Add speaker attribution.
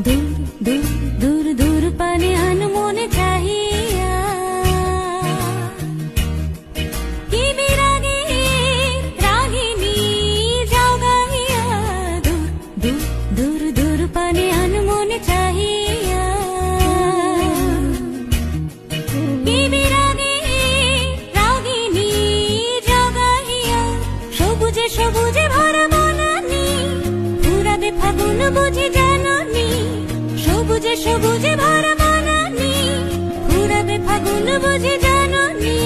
Speaker 1: দূর দূর দূর দূর পানে আনমনে চাহিয়া কি বিরাগে রাগিনী যাও গাহিয়া দূর দূর দূর দূর পানে আনমনে চাহিয়া কি বিরাগে রাগিনী যাও গাহিয়া সবুজে সবুজে ভরা বনানী ফুরাবে ফাগুন বুঝি জাননি সবুজে সবুজে ভরা বনানী ফুরাবে ফাগুন বুঝি জাননি